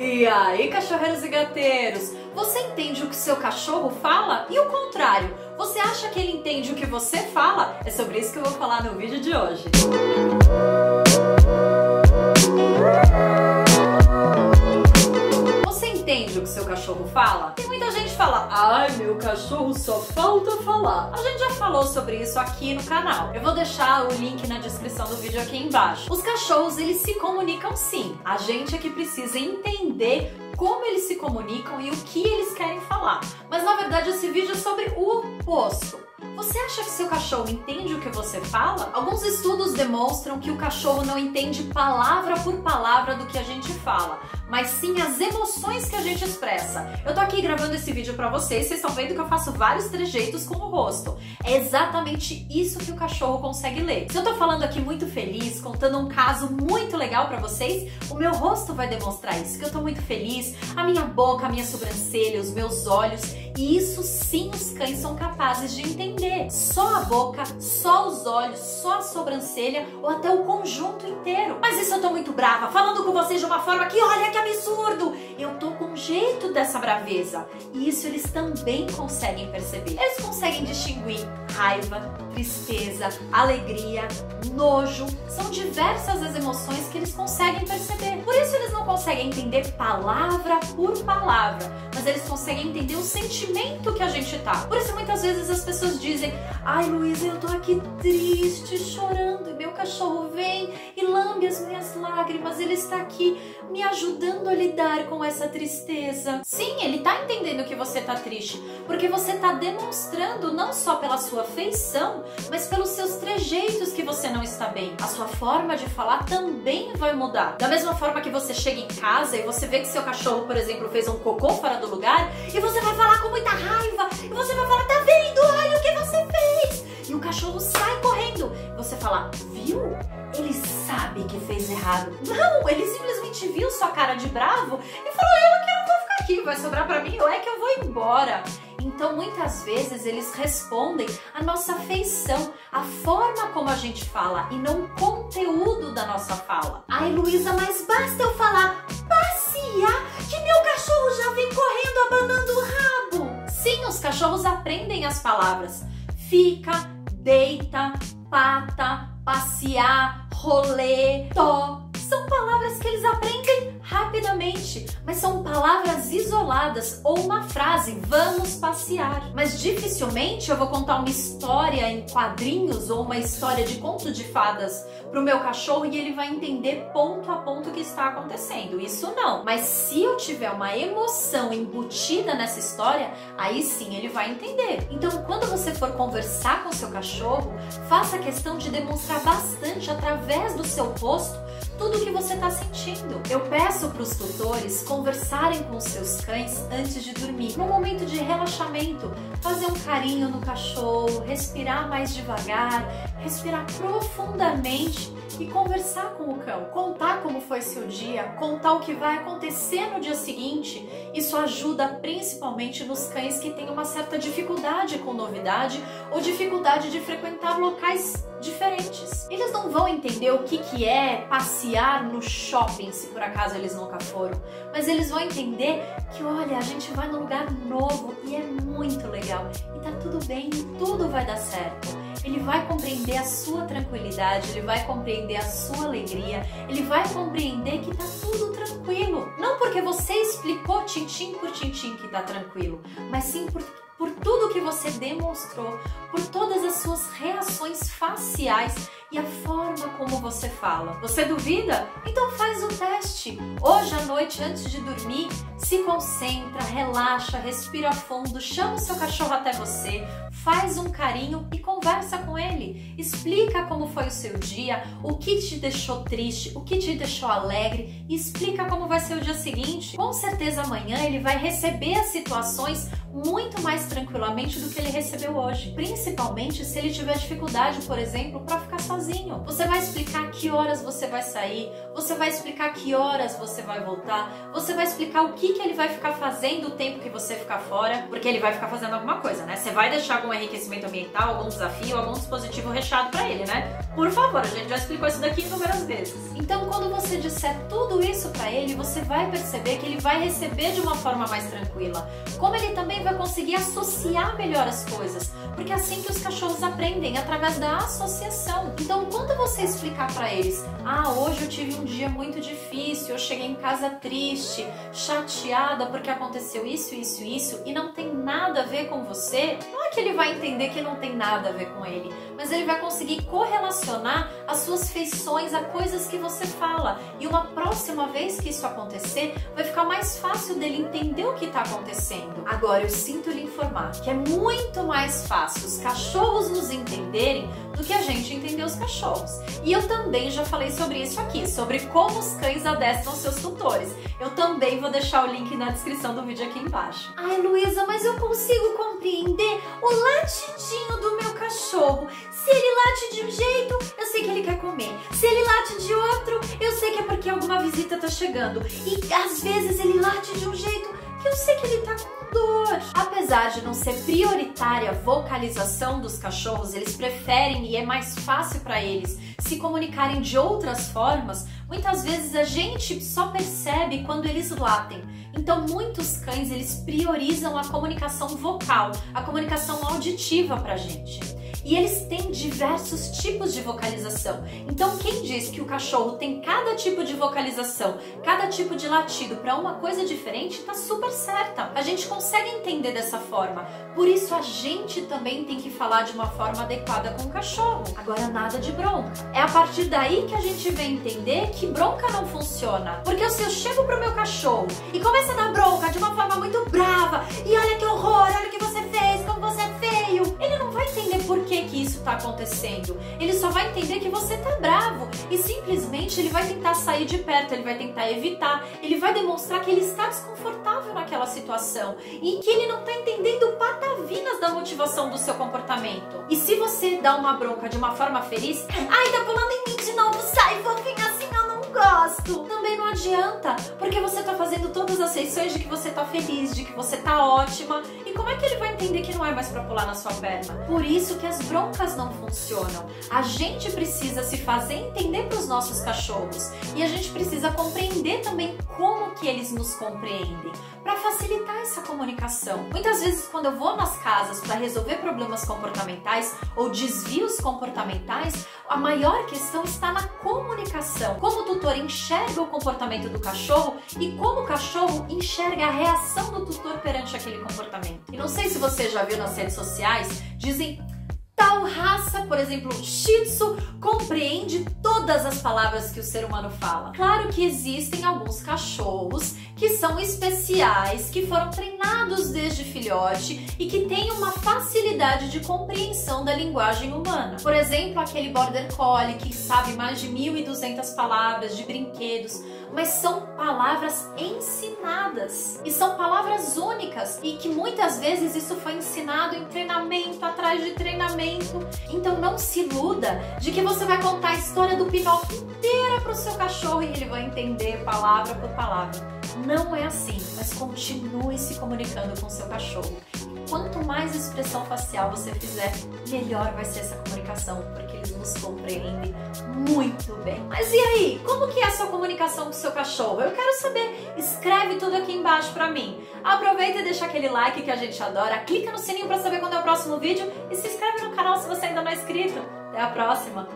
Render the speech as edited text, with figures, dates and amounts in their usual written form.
E aí, cachorreiros e gateiros, você entende o que seu cachorro fala? E o contrário, você acha que ele entende o que você fala? É sobre isso que eu vou falar no vídeo de hoje. Você entende o que seu cachorro fala? Tem muita gente que fala, ai, meu cachorro só falta falar. A gente já falou sobre isso aqui no canal. Eu vou deixar o link na descrição do vídeo aqui embaixo. Os cachorros, eles se comunicam sim. A gente é que precisa entender como eles se comunicam e o que eles querem falar. Mas na verdade esse vídeo é sobre o oposto. Você acha que seu cachorro entende o que você fala? Alguns estudos demonstram que o cachorro não entende palavra por palavra do que a gente fala, mas sim as emoções que a gente expressa. Eu tô aqui gravando esse vídeo pra vocês estão vendo que eu faço vários trejeitos com o rosto. É exatamente isso que o cachorro consegue ler. Se eu tô falando aqui muito feliz, contando um caso muito legal pra vocês, o meu rosto vai demonstrar isso, que eu tô muito feliz, a minha boca, a minha sobrancelha, os meus olhos, e isso sim os cães são capazes de entender. Só a boca, só os olhos, só a sobrancelha ou até o conjunto inteiro. Mas isso eu tô muito brava, falando com vocês de uma forma que, olha que absurdo! Eu tô com jeito dessa braveza. E isso eles também conseguem perceber. Eles conseguem distinguir raiva, tristeza, alegria, nojo. São diversas as emoções que eles conseguem perceber. Por isso eles não conseguem entender palavra por palavra, mas eles conseguem entender o sentimento que a gente tá. Por isso muitas vezes as pessoas dizem, ai Luísa, eu tô aqui triste, chorando, e meu cachorro vem e lambe as minhas lágrimas, ele está aqui me ajudando a lidar com essa tristeza. Sim, ele tá entendendo que você tá triste, porque você tá demonstrando não só pela sua feição, mas pelos seus trejeitos que você não está bem. A sua forma de falar também vai mudar. Da mesma forma que você chega em casa e você vê que seu cachorro, por exemplo, fez um cocô fora do lugar, e você vai falar com muita raiva, e você vai falar, tá vendo? Olha o que você fez! E o cachorro sai correndo. Você fala, viu? Ele sabe que fez errado. Não, ele simplesmente viu sua cara de bravo e falou, eu que não vou ficar aqui, vai sobrar pra mim ou é que eu vou embora. Então, muitas vezes, eles respondem a nossa feição, a forma como a gente fala e não o conteúdo da nossa fala. Ai, Luísa, mas basta eu falar passear que meu cachorro já vem correndo abanando o rabo. Sim, os cachorros aprendem as palavras. Fica, deita, pata, passear, rolê, tó. São palavras que eles aprendem rapidamente, mas são palavras isoladas ou uma frase, vamos passear. Mas dificilmente eu vou contar uma história em quadrinhos ou uma história de conto de fadas pro meu cachorro e ele vai entender ponto a ponto o que está acontecendo. Isso não. Mas se eu tiver uma emoção embutida nessa história, aí sim ele vai entender. Então, quando você for conversar com seu cachorro, faça questão de demonstrar bastante através do seu rosto tudo o que você está sentindo. Eu peço para os tutores conversarem com os seus cães antes de dormir. Num momento de relaxamento, fazer um carinho no cachorro, respirar mais devagar, respirar profundamente e conversar com o cão. Contar como foi seu dia, contar o que vai acontecer no dia seguinte. Isso ajuda principalmente nos cães que têm uma certa dificuldade com novidade ou dificuldade de frequentar locais diferentes. Eles não vão entender o que é passear no shopping, se por acaso eles nunca foram, mas eles vão entender que, olha, a gente vai num lugar novo e é muito legal e tá tudo bem e tudo vai dar certo. Ele vai compreender a sua tranquilidade, ele vai compreender a sua alegria, ele vai compreender que tá tudo tranquilo. Não porque você explicou tintim por tintim que tá tranquilo, mas sim por tudo que você demonstrou, por todas as suas reações faciais e a forma como você fala. Você duvida? Então faz o teste. Hoje à noite, antes de dormir, se concentra, relaxa, respira fundo, chama o seu cachorro até você, faz um carinho e conversa com ele. Explica como foi o seu dia, o que te deixou triste, o que te deixou alegre e explica como vai ser o dia seguinte. Com certeza amanhã ele vai receber as situações muito mais tranquilamente do que ele recebeu hoje. Principalmente se ele tiver dificuldade, por exemplo, para ficar sozinho. Você vai explicar que horas você vai sair, você vai explicar que horas você vai voltar, você vai explicar o que ele vai ficar fazendo o tempo que você ficar fora, porque ele vai ficar fazendo alguma coisa, né? Você vai deixar algum enriquecimento ambiental, algum desafio, algum dispositivo recheado pra ele, né? Por favor, a gente já explicou isso daqui inúmeras vezes. Então, quando você disser tudo isso pra ele, você vai perceber que ele vai receber de uma forma mais tranquila. Como ele também vai conseguir associar melhor as coisas, porque é assim que os cachorros aprendem, através da associação. Então, quando você explicar pra eles, hoje eu tive um dia muito difícil, eu cheguei em casa triste, chateada porque aconteceu isso, isso, isso, e não tem nada a ver com você, não é que ele vai entender que não tem nada a ver com ele, mas ele vai conseguir correlacionar as suas feições a coisas que você fala. E uma próxima vez que isso acontecer, vai ficar mais fácil dele entender o que está acontecendo. Agora, eu sinto lhe informar que é muito mais fácil os cachorros nos entenderem do que a gente entender os cachorros. E eu também já falei sobre isso aqui, sobre como os cães adestram seus tutores. Eu também vou deixar o link na descrição do vídeo aqui embaixo. Ai, Luísa, mas eu consigo compreender o latidinho do meu cachorro. Se ele late de um jeito, eu sei que ele quer comer. Se ele late de outro, eu sei que é porque alguma visita tá chegando. E às vezes ele late de um jeito que eu sei que ele tá com dor. Apesar de não ser prioritária a vocalização dos cachorros, eles preferem e é mais fácil para eles se comunicarem de outras formas. Muitas vezes a gente só percebe quando eles latem. Então muitos cães, eles priorizam a comunicação vocal, a comunicação auditiva pra gente. E eles têm diversos tipos de vocalização. Então quem diz que o cachorro tem cada tipo de vocalização, cada tipo de latido para uma coisa diferente, tá super certa. A gente consegue entender dessa forma. Por isso a gente também tem que falar de uma forma adequada com o cachorro. Agora, nada de bronca. É a partir daí que a gente vem entender que bronca não funciona. Porque se eu chego pro meu cachorro e começo a dar bronca de uma forma muito brava, e olha que horror, olha o que você fez, como você é feio, ele não vai entender por que isso tá acontecendo. Ele só vai entender que você tá bravo e simplesmente ele vai tentar sair de perto, ele vai tentar evitar, ele vai demonstrar que ele está desconfortável naquela situação e que ele não tá entendendo patavinas da motivação do seu comportamento. E se você dá uma bronca de uma forma feliz, ai, tá pulando em mim de novo, sai fofinha assim, eu não gosto. Também não adianta, porque você tá fazendo todas as feições de que você tá feliz, de que você tá ótima. E como é que ele vai entender que não é mais pra pular na sua perna? Por isso que as broncas não funcionam. A gente precisa se fazer entender pros nossos cachorros. E a gente precisa compreender também como que eles nos compreendem, para facilitar essa comunicação. Muitas vezes, quando eu vou nas casas para resolver problemas comportamentais ou desvios comportamentais, a maior questão está na comunicação. Como o tutor enxerga o comportamento do cachorro e como o cachorro enxerga a reação do tutor perante aquele comportamento. E não sei se você já viu nas redes sociais, dizem tal raça, por exemplo, Shih Tzu, compreende todas as palavras que o ser humano fala. Claro que existem alguns cachorros que são especiais, que foram treinados desde filhote e que têm uma facilidade de compreensão da linguagem humana. Por exemplo, aquele Border Collie que sabe mais de 1.200 palavras de brinquedos, mas são palavras ensinadas e são palavras únicas e que muitas vezes isso foi ensinado em treinamento, atrás de treinamento. Então não se iluda de que você vai contar a história do Pinóquio inteira para o seu cachorro e ele vai entender palavra por palavra. Não é assim, mas continue se comunicando com o seu cachorro. Quanto mais expressão facial você fizer, melhor vai ser essa comunicação, porque eles nos compreendem muito bem. Mas e aí? Como que é a sua comunicação com o seu cachorro? Eu quero saber. Escreve tudo aqui embaixo pra mim. Aproveita e deixa aquele like que a gente adora. Clica no sininho pra saber quando é o próximo vídeo e se inscreve no canal se você ainda não é inscrito. Até a próxima!